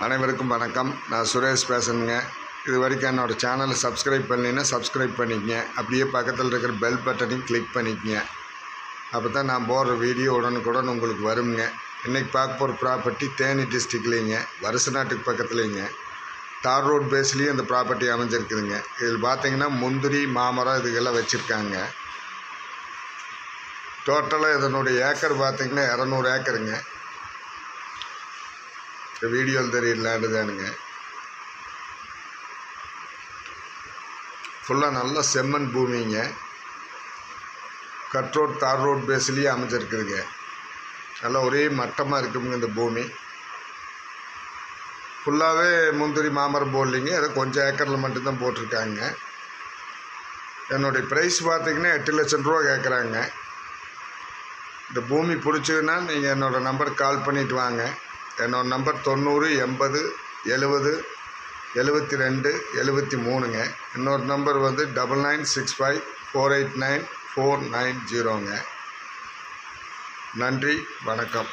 அனைவருக்கும் வணக்கம். நான் சுரேஷ் பேசுகிறேங்க. இது வரைக்கும் என்னோடய சேனலை சப்ஸ்கிரைப் பண்ணலைன்னா சப்ஸ்கிரைப் பண்ணிக்கங்க. அப்படியே பக்கத்தில் இருக்கிற பெல் பட்டனையும் கிளிக் பண்ணிக்கங்க. அப்போ தான் நான் போடுற வீடியோ உடனுக்குடன் உங்களுக்கு வருங்க. இன்றைக்கி பார்க்க போகிற ப்ராப்பர்ட்டி தேனி டிஸ்ட்ரிக்ட்லேங்க, வருசநாட்டுக்கு பக்கத்துலேங்க, தார் ரோட் பேஸ்லேயும் இந்த ப்ராப்பர்ட்டி அமைஞ்சிருக்குதுங்க. இதில் பார்த்தீங்கன்னா முந்திரி, மாமரம் இதுக்கெல்லாம் வச்சுருக்காங்க. டோட்டலாக இதனுடைய ஏக்கர் பார்த்திங்கன்னா 200 ஏக்கருங்க. இந்த வீடியோவில் தெரியலாண்டுதானுங்க. ஃபுல்லாக நல்லா செம்மண் பூமிங்க. கட் ரோட், தார் ரோட் பேஸ்லேயே அமைஞ்சிருக்குதுங்க. நல்லா ஒரே மட்டமாக இருக்குங்க இந்த பூமி. ஃபுல்லாகவே முந்திரி, மாமரம் போடலிங்க. அதை கொஞ்சம் ஏக்கரில் மட்டும்தான் போட்டிருக்காங்க. என்னுடைய ப்ரைஸ் பார்த்திங்கன்னா 8 லட்சம் ரூபா கேட்குறாங்க. இந்த பூமி பிடிச்சதுன்னா நீங்கள் என்னோடய நம்பருக்கு கால் பண்ணிவிட்டு வாங்க. என்னோடய நம்பர் 90 80 70 72 73ங்க. இன்னொரு நம்பர் வந்து 9965 489 490ங்க. நன்றி, வணக்கம்.